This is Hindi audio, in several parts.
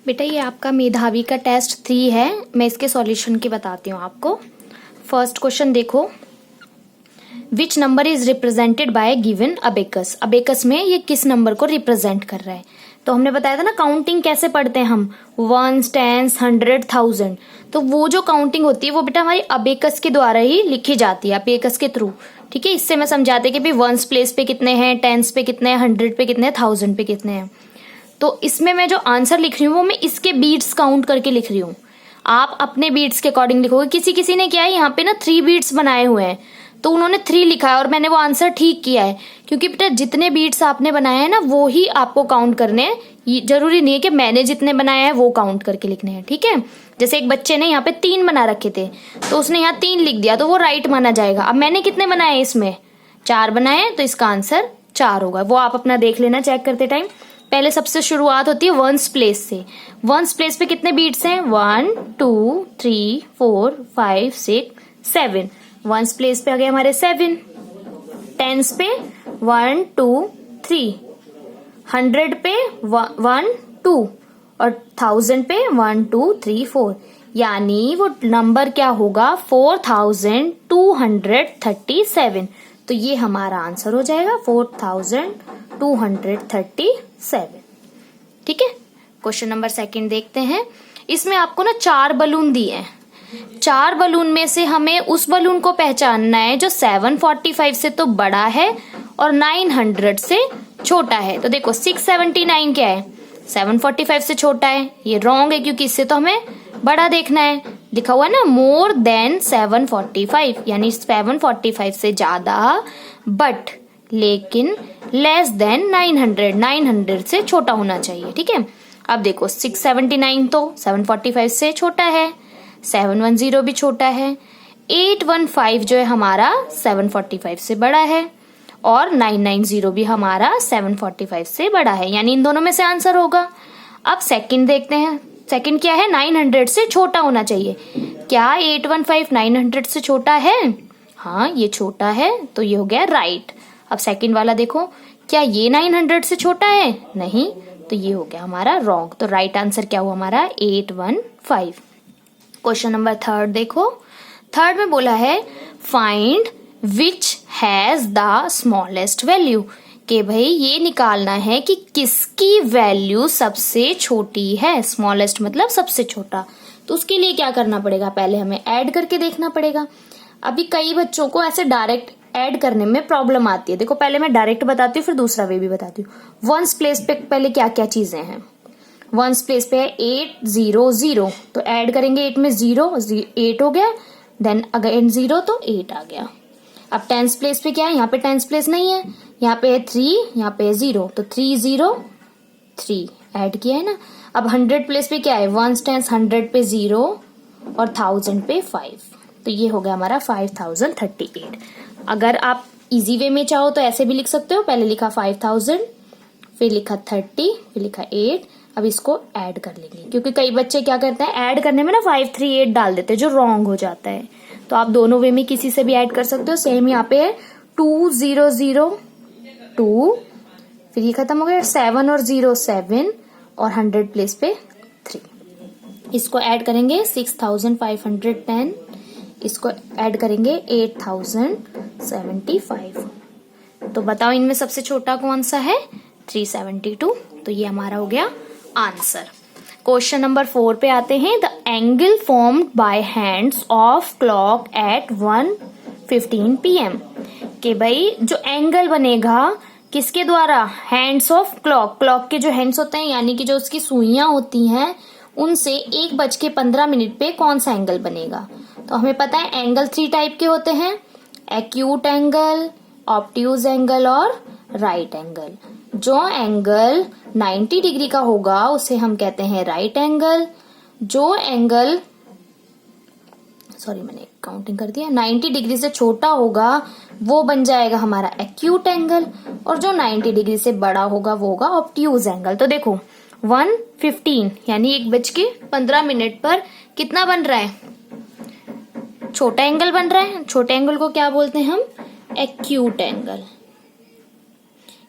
बेटा ये आपका मेधावी का टेस्ट 3 है। मैं इसके सॉल्यूशन की बताती हूँ आपको। फर्स्ट क्वेश्चन देखो, which number is represented by given abacus. Abacus में ये किस नंबर को रिप्रेजेंट कर रहा है। तो हमने बताया था ना काउंटिंग कैसे पढ़ते हैं हम, वंस, टेंस, 100, 1000। तो वो जो काउंटिंग होती है वो बेटा हमारी अबेकस के द्वारा ही लिखी जाती है, अबेकस के थ्रू। ठीक है, इससे मैं समझाते कि भाई वंस प्लेस पे कितने हैं, टेंस पे कितने हैं, 100 पे कितने हैं, 1000 पे कितने हैं। तो इसमें मैं जो आंसर लिख रही हूँ वो मैं इसके बीट्स काउंट करके लिख रही हूँ। आप अपने बीट्स के अकॉर्डिंग लिखोगे। किसी किसी ने क्या है यहाँ पे ना 3 बीट्स बनाए हुए हैं, तो उन्होंने 3 लिखा है और मैंने वो आंसर ठीक किया है, क्योंकि बेटा जितने बीट्स आपने बनाए हैं ना वो ही आपको काउंट करने हैं। ये जरूरी नहीं है कि मैंने जितने बनाए हैं वो काउंट करके लिखने हैं। ठीक है, जैसे एक बच्चे ने यहाँ पे 3 बना रखे थे तो उसने यहाँ 3 लिख दिया तो वो राइट माना जाएगा। अब मैंने कितने बनाए, इसमें 4 बनाए, तो इसका आंसर 4 होगा। वो आप अपना देख लेना चेक करते टाइम। पहले सबसे शुरुआत होती है वंस प्लेस से। वंस प्लेस पे कितने बीट्स हैं, 1 2 3 4 5 6 7। वंस प्लेस पे आ गए हमारे 7। टेंस पे 1 2 3। 100 पे 1 2 और 1000 पे 1 2 3 4। यानी वो नंबर क्या होगा, 4237। तो ये हमारा आंसर हो जाएगा 4237। ठीक है, क्वेश्चन नंबर 2 देखते हैं। इसमें आपको ना 4 बलून दिए हैं। 4 बलून में से हमें उस बलून को पहचानना है जो 745 से तो बड़ा है और 900 से छोटा है। तो देखो 679 क्या है, 745 से छोटा है। ये रॉन्ग है क्योंकि इससे तो हमें बड़ा देखना है। लिखा हुआ है ना मोर देन 745, यानी 745 से ज्यादा, बट लेकिन लेस देन 900, 900 से छोटा होना चाहिए। ठीक है, अब देखो 679 तो 745 से छोटा है, 710 भी छोटा है, 815 जो है हमारा 745 से बड़ा है, और 990 भी हमारा 745 से बड़ा है। यानी इन दोनों में से आंसर होगा। अब सेकंड देखते हैं। सेकंड क्या है, 900 से छोटा होना चाहिए। क्या 815 900 से छोटा है? हाँ, ये छोटा है, तो ये हो गया राइट। अब सेकंड वाला देखो, क्या ये 900 से छोटा है? नहीं, तो ये हो गया हमारा रॉन्ग। तो राइट आंसर क्या हुआ हमारा, 815। क्वेश्चन नंबर 3 देखो। 3 में बोला है find which has the smallest value, कि भाई ये निकालना है कि किसकी वैल्यू सबसे छोटी है। स्मॉलेस्ट मतलब सबसे छोटा। तो उसके लिए क्या करना पड़ेगा, पहले हमें ऐड करके देखना पड़ेगा। अभी कई बच्चों को ऐसे डायरेक्ट ऐड करने में प्रॉब्लम आती है। देखो पहले मैं डायरेक्ट बताती हूँ, फिर दूसरा वे भी बताती हूँ। वंस प्लेस पे पहले क्या क्या चीजें हैं। वंस प्लेस पे है 800, तो ऐड करेंगे 8 में 0, 8 हो गया, देन अगेन 0 तो 8 आ गया। अब टेंस प्लेस पे क्या है, यहाँ पे टेंस प्लेस नहीं है, यहाँ पे है 3, यहाँ पे है 0, तो 303 ऐड किया है ना। अब 100 प्लेस पे क्या है, वंस टेंस 100 पे 0 और 1000 पे 5, तो ये हो गया हमारा 5038। अगर आप इजी वे में चाहो तो ऐसे भी लिख सकते हो। पहले लिखा 5000, फिर लिखा 30, फिर लिखा 8। अब इसको ऐड कर लेंगे, क्योंकि कई बच्चे क्या करते हैं ऐड करने में ना 538 डाल देते हैं, जो रॉन्ग हो जाता है। तो आप दोनों वे में किसी से भी ऐड कर सकते हो। सेम यहाँ पे है 2002, फिर ये खत्म हो गया 7 और 0 7, और 100 प्लेस पे 3। इसको ऐड करेंगे 6510, इसको ऐड करेंगे 8075। तो बताओ इनमें सबसे छोटा कौन सा है, 372। तो ये हमारा हो गया आंसर। क्वेश्चन नंबर 4 पे आते हैं। The angle formed by hands of clock at 1:15 PM, कि भाई जो एंगल बनेगा किसके द्वारा, हैंड्स ऑफ क्लॉक। क्लॉक के जो हैंड्स होते हैं यानी कि जो उसकी सुइयां होती हैं, उनसे 1:15 पे कौन सा एंगल बनेगा। तो हमें पता है एंगल 3 टाइप के होते हैं, एक्यूट एंगल, ऑब्ट्यूज एंगल और राइट एंगल। जो एंगल 90 डिग्री का होगा उसे हम कहते हैं राइट एंगल। जो एंगल मैंने काउंटिंग कर दिया, 90 डिग्री से छोटा होगा वो बन जाएगा हमारा एक्यूट एंगल, और जो 90 डिग्री से बड़ा होगा वो होगा ऑब्ट्यूज एंगल। तो देखो 1:15 यानी 1:15 पर कितना बन रहा है, छोटा एंगल बन रहा है। छोटे एंगल को क्या बोलते हैं हम, एक्यूट एंगल।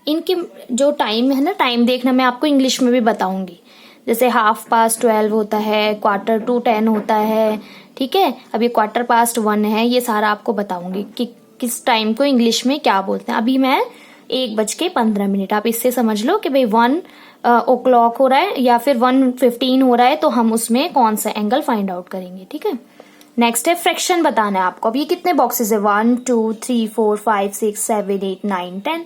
इनके जो टाइम है ना, टाइम देखना मैं आपको इंग्लिश में भी बताऊंगी। जैसे 12:30 होता है, 9:45 होता है, ठीक है। अब ये 1:15 है, ये सारा आपको बताऊंगी कि किस टाइम को इंग्लिश में क्या बोलते हैं। अभी मैं 1:15, आप इससे समझ लो कि भाई 1 o'clock हो रहा है या फिर 1:15 हो रहा है, तो हम उसमें कौन सा एंगल फाइंड आउट करेंगे, ठीक है। नेक्स्ट है फ्रैक्शन बताना है आपको। अब ये कितने बॉक्सेस है, 1 2 3 4 5 6 7 8 9 10।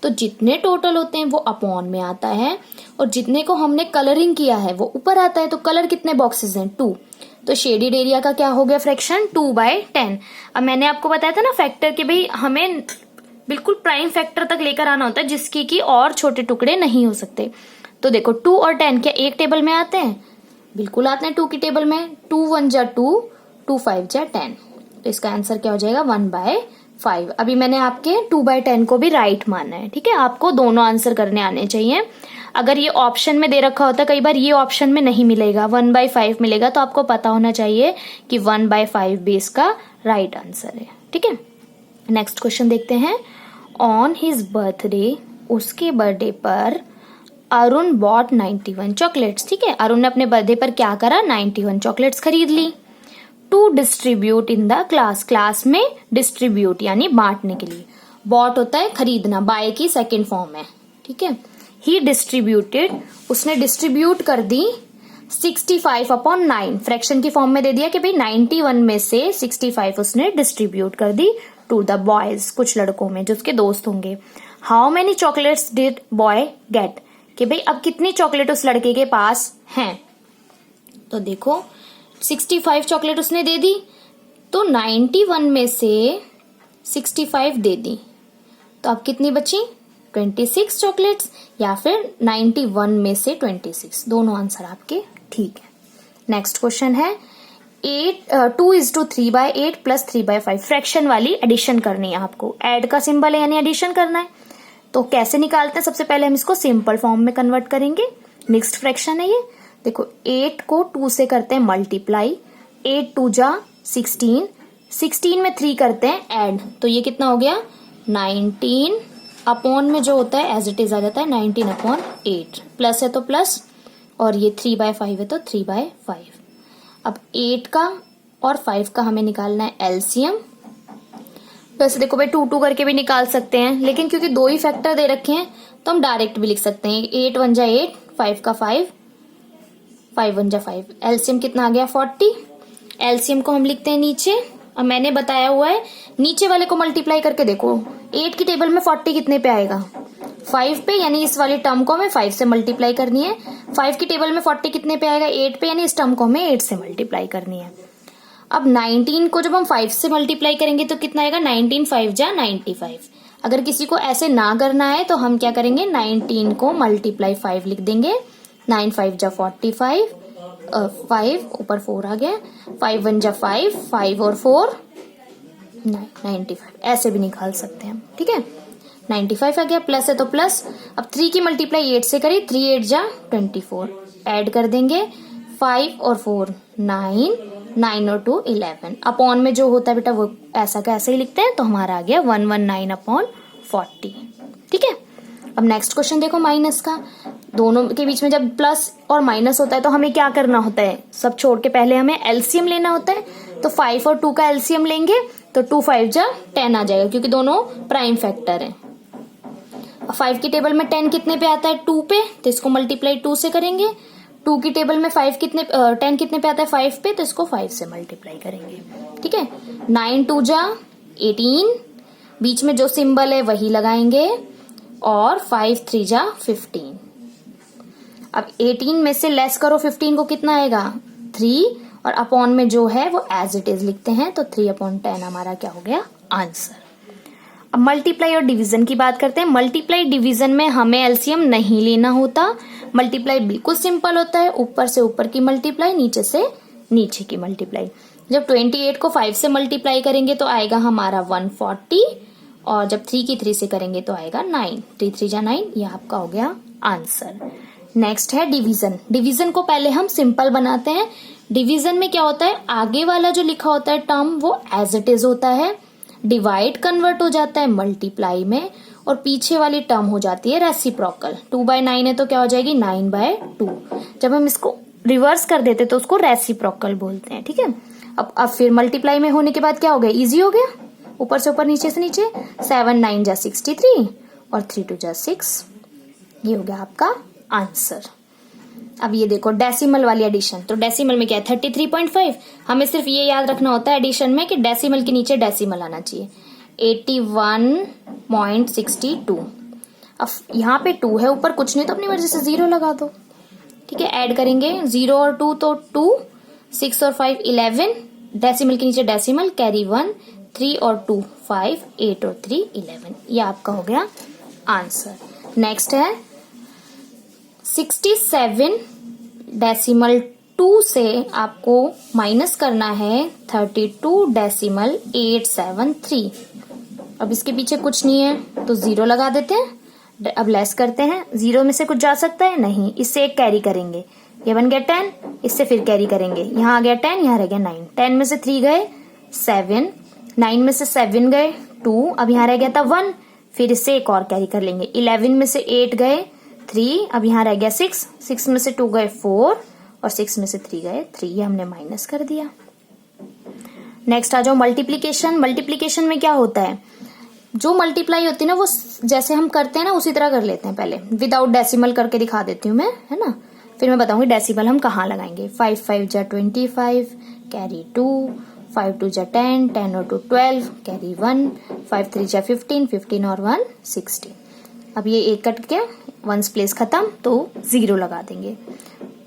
तो जितने टोटल होते हैं वो अपॉन में आता है, और जितने को हमने कलरिंग किया है वो ऊपर आता है। तो कलर कितने बॉक्सेस हैं, 2। तो शेडेड एरिया का क्या हो गया फ्रैक्शन, 2/10। अब मैंने आपको बताया था ना फैक्टर के भाई हमें बिल्कुल प्राइम फैक्टर तक लेकर आना होता है, जिसकी की और छोटे टुकड़े नहीं हो सकते। तो देखो 2 और 10 क्या एक टेबल में आते हैं, बिल्कुल आते हैं 2 की टेबल में। 2 1 जा 2, 2 5 जा 10। तो इसका आंसर क्या हो जाएगा, 1/5। अभी मैंने आपके 2/10 को भी राइट माना है, ठीक है। आपको दोनों आंसर करने आने चाहिए। अगर ये ऑप्शन में दे रखा होता है, कई बार ये ऑप्शन में नहीं मिलेगा, 1/5 मिलेगा, तो आपको पता होना चाहिए कि 1/5 भी इसका राइट आंसर है, ठीक है। नेक्स्ट क्वेश्चन देखते हैं। ऑन हिज बर्थडे, उसके बर्थडे पर अरुण बॉट 91 चॉकलेट्स, ठीक है। अरुण ने अपने बर्थडे पर क्या करा, 91 चॉकलेट्स खरीद ली। To distribute in the class, class में डिस्ट्रीब्यूट यानी बांटने के लिए। बॉट होता है खरीदना, बाय की सेकेंड फॉर्म है, ठीक है। ही डिस्ट्रीब्यूटेड, उसने डिस्ट्रीब्यूट कर दी 65/9, फ्रैक्शन की फॉर्म में दे दिया कि भाई 91 में से 65 उसने डिस्ट्रीब्यूट कर दी टू द बॉयज, कुछ लड़कों में जो उसके दोस्त होंगे। How many chocolates did boy get, कि भाई अब कितनी चॉकलेट उस लड़के के पास हैं। तो देखो 65 चॉकलेट उसने दे दी, तो 91 में से 65 दे दी, तो अब कितनी बची, 26 चॉकलेट्स, या फिर 91 में से 26। दोनों आंसर आपके ठीक है। नेक्स्ट क्वेश्चन है 2:3/8 + 3/5, फ्रैक्शन वाली एडिशन करनी है आपको। ऐड का सिंबल है यानी एडिशन करना है। तो कैसे निकालते हैं, सबसे पहले हम इसको सिंपल फॉर्म में कन्वर्ट करेंगे। मिक्स्ड फ्रैक्शन है ये। देखो 8 को 2 से करते हैं मल्टीप्लाई, 8 2 जा 16, 16 में 3 करते हैं ऐड, तो ये कितना हो गया 19। अपॉन में जो होता है एज इट इज आ जाता है 19/8, प्लस है तो प्लस, और ये 3/5 है तो 3/5। अब 8 का और 5 का हमें निकालना है एलसीएम। वैसे देखो भाई 2 2 करके भी निकाल सकते हैं, लेकिन क्योंकि 2 ही फैक्टर दे रखे हैं तो हम डायरेक्ट भी लिख सकते हैं। 8 1 जा 8, 5 का 5, 5 1 जा 5। एलसीएम कितना आ गया 40। एलसीएम को हम लिखते हैं नीचे। अब मैंने बताया हुआ है नीचे वाले को मल्टीप्लाई करके देखो, 8 की टेबल में 40 कितने पे आएगा, 5 पे, यानी इस वाली टर्म को हमें 5 से मल्टीप्लाई करनी है। 5 की टेबल में 40 कितने पे आएगा, 8 पे, यानी इस टर्म को हमें 8 से मल्टीप्लाई करनी है। अब 19 को जब हम 5 से मल्टीप्लाई करेंगे तो कितना आएगा, 19 5 जा 95। अगर किसी को ऐसे ना करना है तो हम क्या करेंगे, 19 को मल्टीप्लाई 5 लिख देंगे। 9 5 जा 45, 5 ऊपर 4 आ गया, 5 1 जा 5, 5 और 4 95, ऐसे भी निकाल सकते हैं हम, ठीक है। 95 आ गया, प्लस है तो प्लस। अब 3 की मल्टीप्लाई 8 से करी, 3 8 जा 24, ऐड कर देंगे 5 और 4 9, 9 और 2 11। अपॉन में जो होता है बेटा वो ऐसा का ऐसे ही लिखते हैं, तो हमारा आ गया 119/40, ठीक है। अब नेक्स्ट क्वेश्चन देखो माइनस का। दोनों के बीच में जब प्लस और माइनस होता है तो हमें क्या करना होता है, सब छोड़ के पहले हमें एलसीएम लेना होता है। तो 5 और 2 का एलसीएम लेंगे तो 2 5 जा 10 आ जाएगा, क्योंकि दोनों प्राइम फैक्टर हैं। 5 की टेबल में 10 कितने पे आता है, 2 पे, तो इसको मल्टीप्लाई 2 से करेंगे। 2 की टेबल में 10 कितने पे आता है, 5 पे, तो इसको 5 से मल्टीप्लाई करेंगे, ठीक है। 9 2 जा 18, बीच में जो सिंबल है वही लगाएंगे, और 5 3 जा 15। अब 18 में से लेस करो 15 को, कितना आएगा 3, और अपॉन में जो है वो एज इट इज लिखते हैं, तो 3/10 हमारा क्या हो गया आंसर। अब मल्टीप्लाई और डिवीजन की बात करते हैं। मल्टीप्लाई डिवीजन में हमें एलसीएम नहीं लेना होता। मल्टीप्लाई बिल्कुल सिंपल होता है, ऊपर से ऊपर की मल्टीप्लाई, नीचे से नीचे की मल्टीप्लाई। जब 28 को 5 से मल्टीप्लाई करेंगे तो आएगा हमारा 140, और जब 3 की 3 से करेंगे तो आएगा 9, 3 3 जा 9, ये आपका हो गया आंसर। नेक्स्ट है डिवीजन। डिवीजन को पहले हम सिंपल बनाते हैं। डिवीजन में क्या होता है, आगे वाला जो लिखा होता है टर्म वो एज इट इज होता है, डिवाइड कन्वर्ट हो जाता है मल्टीप्लाई में, और पीछे वाली टर्म हो जाती है रेसिप्रोकल। 2/9 है तो क्या हो जाएगी 9/2। जब हम इसको रिवर्स कर देते तो उसको रेसिप्रोकल बोलते हैं। ठीक है, अब फिर मल्टीप्लाई में होने के बाद क्या हो गया, इजी हो गया, ऊपर से ऊपर नीचे से नीचे। 7 9 जा 63 और 3 2 जा 6, ये हो गया आपका आंसर। अब ये देखो डेसिमल वाली एडिशन, तो डेसिमल में क्या है 33.5। हमें सिर्फ ये याद रखना होता है एडिशन में कि डेसिमल के नीचे डेसिमल आना चाहिए। 81.62। अब यहाँ पे 2 है, ऊपर कुछ नहीं तो अपनी मर्जी से 0 लगा दो। ठीक है, ऐड करेंगे 0 और 2 तो 2, 6 और 5 11, डेसिमल के नीचे डेसिमल, कैरी 1, 3 और 2 5, 8 और 3 11। ये आपका हो गया आंसर। नेक्स्ट है 67 डेसिमल 2 से आपको माइनस करना है 32.873। अब इसके पीछे कुछ नहीं है तो 0 लगा देते हैं। अब लेस करते हैं, 0 में से कुछ जा सकता है नहीं, इससे एक कैरी करेंगे, ये बन गया 10, इससे फिर कैरी करेंगे, यहाँ आ गया 10, यहाँ रह गया 9। 10 में से 3 गए 7, 9 में से 7 गए 2, अब यहाँ रह गया था 1, फिर इससे एक और कैरी कर लेंगे। 11 में से 8 गए 3, अब यहाँ रह गया 6, 6 में से 2 गए 4 और 6 में से 3 गए 3, ये हमने माइनस कर दिया। नेक्स्ट आ जाओ मल्टीप्लीकेशन। मल्टीप्लीकेशन में क्या होता है, जो मल्टीप्लाई होती है ना वो जैसे हम करते हैं ना उसी तरह कर लेते हैं। पहले विदाउट डेसिमल करके दिखा देती हूँ मैं, है ना, फिर मैं बताऊंगी डेसिमल हम कहाँ लगाएंगे। 5 5 जा 25, कैरी 2, 5 2 जा 10, 10 और 2 12, कैरी 1, 5 3 जा 15, 15 और 1 16। अब ये एक कट के वंस प्लेस खत्म तो 0 लगा देंगे।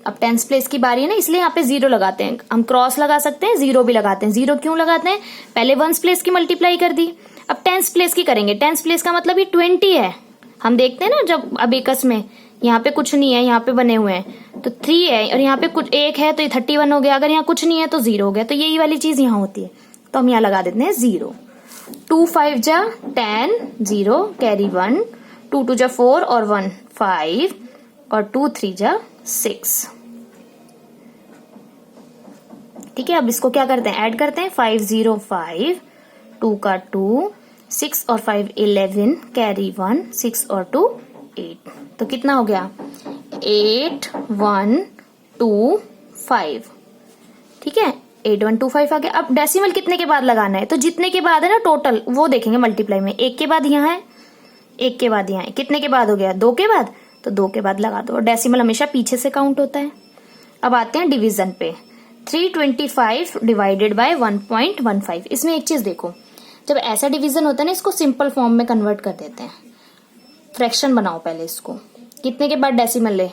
अब टेंस प्लेस की बारी है ना, इसलिए यहाँ पे 0 लगाते हैं। हम क्रॉस लगा सकते हैं, 0 भी लगाते हैं। 0 क्यों लगाते हैं, पहले वंस प्लेस की मल्टीप्लाई कर दी, अब टेंस प्लेस की करेंगे। टेंस प्लेस का मतलब ये 20 है। हम देखते हैं ना जब अबेकस में यहाँ पे कुछ नहीं है, यहाँ पे बने हुए हैं तो 3 है और यहाँ पे कुछ 1 है तो ये 31 हो गया। अगर यहाँ कुछ नहीं है तो 0 हो गया। तो यही वाली चीज यहाँ होती है, तो हम यहाँ लगा देते हैं 0। 2 5 जा 10, 0, कैरी 1, 2 2 जा 4 और 1 5 और 2 3 जा 6। ठीक है, अब इसको क्या करते हैं, ऐड करते हैं। 5 0 5, 2 का 2, 6 और 5 11, कैरी 1, 6 और 2 8। तो कितना हो गया 8 1 2 5। ठीक है, 8 1 2 5 आ गया। अब डेसिमल कितने के बाद लगाना है, तो जितने के बाद है ना टोटल वो देखेंगे मल्टीप्लाई में। 1 के बाद यहाँ है, 1 के बाद यहाँ है, कितने के बाद हो गया 2 के बाद, तो 2 के बाद लगा दो। डेसिमल हमेशा पीछे से काउंट होता है। अब आते हैं डिवीजन पे। 325 डिवाइडेड बाय 1.15। इसमें एक चीज देखो, जब ऐसा डिवीजन होता है ना इसको सिंपल फॉर्म में कन्वर्ट कर देते हैं। फ्रैक्शन बनाओ पहले इसको, कितने के बाद डेसिमल ले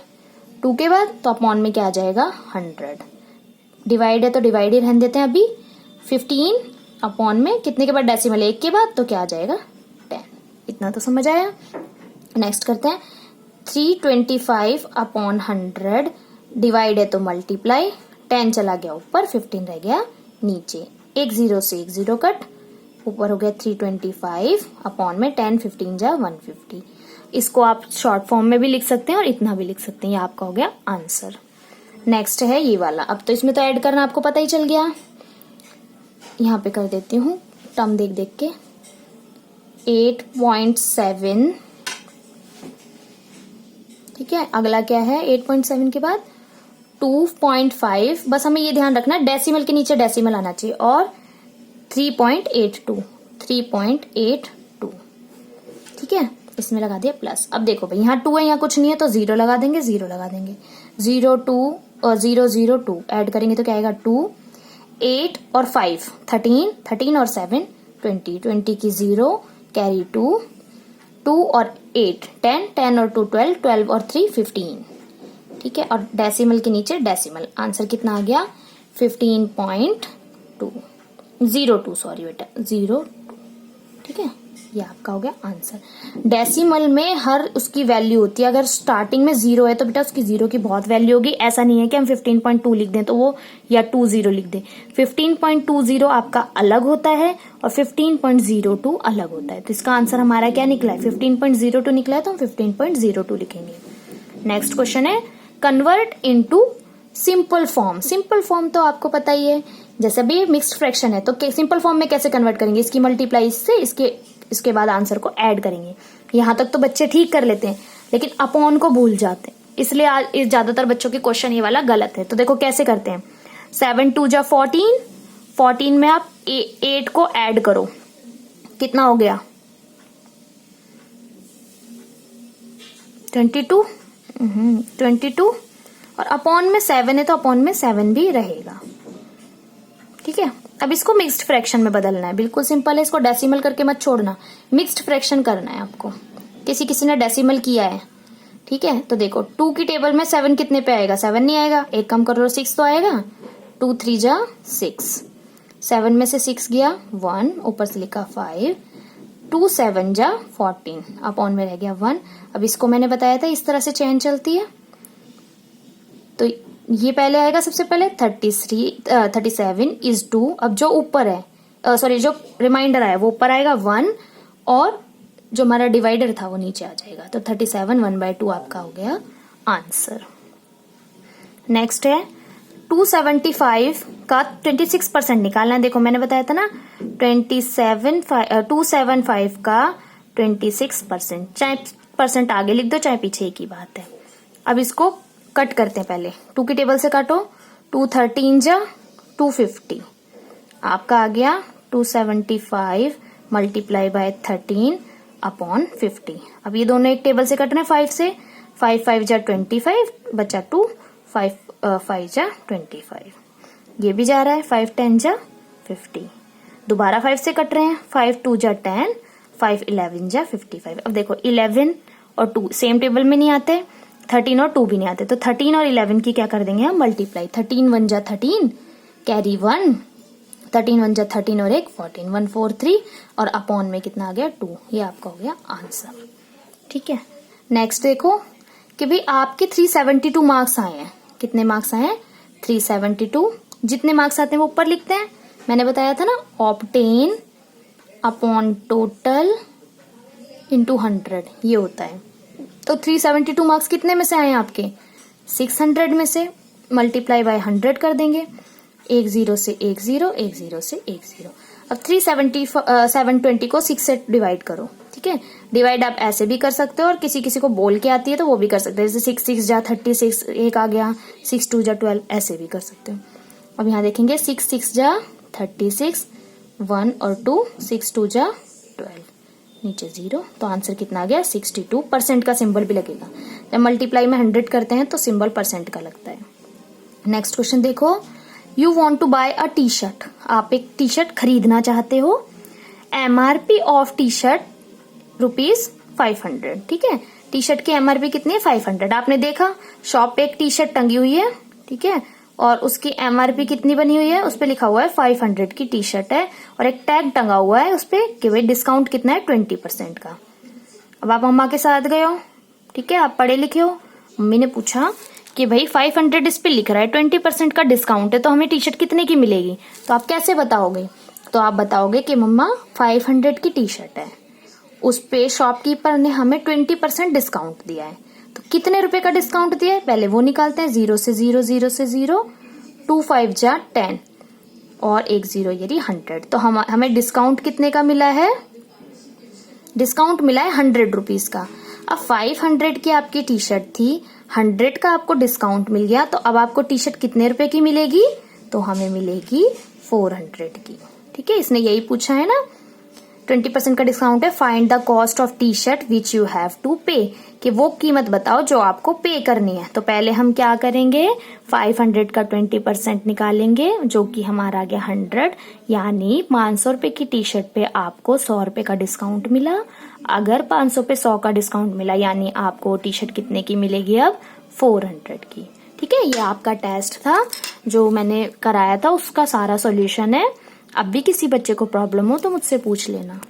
2 के बाद, तो अपॉन में क्या आ जाएगा 100। डिवाइड है तो डिवाइड ही रहने देते हैं अभी। 15 अपॉन में कितने के बाद डेसिमल 1 के बाद, तो क्या आ जाएगा 10। इतना तो समझ आया। नेक्स्ट करते हैं 325 अपॉन 100, डिवाइड है तो मल्टीप्लाई, 10 चला गया ऊपर, 15 रह गया नीचे, एक 0 से एक 0 कट, ऊपर हो गया 325 अपॉन में 10 15 जा 150। इसको आप शॉर्ट फॉर्म में भी लिख सकते हैं और इतना भी लिख सकते हैं। ये आपका हो गया आंसर। नेक्स्ट है ये वाला। अब तो इसमें तो ऐड करना आपको पता ही चल गया। यहाँ पे कर देती हूँ टर्म देख देख के। 8.7। ठीक है, अगला क्या है 8.7 के बाद 2.5। बस हमें ये ध्यान रखना है डेसिमल के नीचे डेसिमल आना चाहिए। और 3.82। ठीक है, इसमें लगा दिया प्लस। अब देखो भाई यहाँ 2 है, यहाँ कुछ नहीं है तो 0 लगा देंगे, 0 लगा देंगे। 0 2 और 0 0 2 ऐड करेंगे तो क्या आएगा 2, 8 और 5 13, 13 और 7 20, 20 की 0, कैरी 2, 2 और 8 10, 10 और 2 12, 12 और 3 15। ठीक है, और डेसिमल के नीचे डेसिमल। आंसर कितना आ गया 15.2 सॉरी बेटा 02। ठीक है, ये आपका हो गया आंसर। डेसिमल में हर उसकी वैल्यू होती है। अगर स्टार्टिंग में 0 है तो बेटा उसकी 0 की बहुत वैल्यू होगी। ऐसा नहीं है कि हम 15.2 लिख दें तो वो या 20 लिख दें। 15.20 आपका अलग होता है और 15.02 अलग होता है। तो इसका आंसर हमारा क्या निकला है 15.02 निकला है, तो हम 15.02 लिखेंगे। नेक्स्ट क्वेश्चन है convert into simple form. Simple form तो आपको पता ही है, जैसे भी मिक्स्ड फ्रैक्शन है तो सिंपल फॉर्म में कैसे कन्वर्ट करेंगे, इसकी मल्टीप्लाई इससे इसके बाद आंसर को ऐड करेंगे। यहाँ तक तो बच्चे ठीक कर लेते हैं, लेकिन अपॉन को भूल जाते हैं, इसलिए आज ज्यादातर बच्चों की क्वेश्चन ये वाला गलत है। तो देखो कैसे करते हैं, 7 2 जा 14, 14 में आप 8 को ऐड करो, कितना हो गया 22, 22, और अपॉन में 7 है तो अपॉन में 7 भी रहेगा। ठीक है, अब इसको मिक्स्ड फ्रैक्शन में बदलना है, बिल्कुल सिंपल है, इसको डेसिमल करके मत छोड़ना, मिक्स्ड फ्रैक्शन करना है आपको। किसी ने डेसिमल किया है, ठीक है, तो देखो 2 की टेबल में 7 कितने पे आएगा, 7 नहीं आएगा, एक कम करो 6 तो आएगा, 2 3 जा 6, 7 में से 6 गया 1, ऊपर से लिखा 5, 2 7 जा 14, अपॉन में रह गया 1। अब इसको मैंने बताया था इस तरह से चेन चलती है, तो ये पहले आएगा, सबसे पहले 37 इज 2, अब जो ऊपर है सॉरी जो रिमाइंडर आया वो ऊपर आएगा 1, और जो हमारा डिवाइडर था वो नीचे आ जाएगा, तो 37 1/2 आपका हो गया आंसर। नेक्स्ट है 275 का 26% निकालना है। देखो मैंने बताया था ना 275 का 26%, चाहे परसेंट आगे लिख दो चाहे पीछे की बात है। अब इसको कट करते हैं, पहले 2 की टेबल से काटो, 2 13 जा 250, आपका आ गया 275 मल्टीप्लाई बाय 13 अपॉन 50। अब ये दोनों एक टेबल से कट रहे हैं 5 से, 5 5 जा 25 बचा 2, 5 5 जा 25, ये भी जा रहा है 5 10 जा 50, दोबारा 5 से कट रहे हैं, 5 2 जा 10, 5 11 जा 55। अब देखो 11 और 2 सेम टेबल में नहीं आते, 13 और 2 भी नहीं आते, तो 13 और 11 की क्या कर देंगे हम मल्टीप्लाई, 13 1 जा 13 कैरी 1, 13 1 जा 13 और 1 14, 1 4 3 और अपॉन में कितना आ गया 2, ये आपका हो गया आंसर। ठीक है, नेक्स्ट देखो कि भाई आपके 372 मार्क्स आए हैं, कितने मार्क्स आए हैं 372, जितने मार्क्स आते हैं वो ऊपर लिखते हैं, मैंने बताया था ना ऑब्टेन अपॉन टोटल इंटू 100 ये होता है। तो 372 मार्क्स कितने में से आए आपके 600 में से, मल्टीप्लाई बाय 100 कर देंगे, 1 0 से 1 0, 1 0 से 1 0। अब 720 को 6 से डिवाइड करो, ठीक है, डिवाइड आप ऐसे भी कर सकते हो और किसी किसी को बोल के आती है तो वो भी कर सकते हो, जैसे 6 6 जा 36 एक आ गया, 6 2 जा 12 ऐसे भी कर सकते हो। अब यहाँ देखेंगे 6 6 जा 36, 1 और 2, 6 2 जा 12, नीचे 0, तो आंसर कितना आ गया 62। परसेंट का सिंबल भी लगेगा, जब मल्टीप्लाई में 100 करते हैं तो सिंबल परसेंट का लगता है। नेक्स्ट क्वेश्चन देखो, you want to buy a T shirt, आप एक टी शर्ट खरीदना चाहते हो, MRP ऑफ टी शर्ट ₹500, ठीक है, टी शर्ट की MRP कितनी है 500, आपने देखा शॉप पे एक टी शर्ट टंगी हुई है, ठीक है, और उसकी MRP कितनी बनी हुई है, उस पे लिखा हुआ है 500 की टी शर्ट है, और एक टैग टंगा हुआ है उस पे कि भाई डिस्काउंट कितना है 20% का। अब आप मम्मा के साथ गए हो, ठीक है, आप पढ़े लिखे हो, मम्मी ने पूछा कि भाई 500 इस पे लिख रहा है, 20% का डिस्काउंट है, तो हमें टी शर्ट कितने की मिलेगी, तो आप कैसे बताओगे, तो आप बताओगे कि मम्मा 500 की टी शर्ट है, उस पे शॉपकीपर ने हमें 20% डिस्काउंट दिया है, तो कितने रुपए का डिस्काउंट दिया है पहले वो निकालते हैं, 0 से 0 0 से 0, 2 5 जा 10 और 1 0 यानी 100, तो हमें डिस्काउंट कितने का मिला है, डिस्काउंट मिला है 100 रुपीज का। अब 500 की आपकी टी शर्ट थी, 100 का आपको डिस्काउंट मिल गया, तो अब आपको टी शर्ट कितने रुपए की मिलेगी, तो हमें मिलेगी 400 की, ठीक है, इसने यही पूछा है ना, 20% का डिस्काउंट है, find the cost of T shirt which you have to pay, कि वो कीमत बताओ जो आपको पे करनी है। तो पहले हम क्या करेंगे 500 का 20% निकालेंगे, जो कि हमारा आ गया 100, यानी 500 रुपए की टी शर्ट पे आपको 100 रुपए का डिस्काउंट मिला। अगर 500 पे 100 का डिस्काउंट मिला यानी आपको टी शर्ट कितने की मिलेगी, अब 400 की। ठीक है, ये आपका टेस्ट था जो मैंने कराया था, उसका सारा सॉल्यूशन है। अब भी किसी बच्चे को प्रॉब्लम हो तो मुझसे पूछ लेना।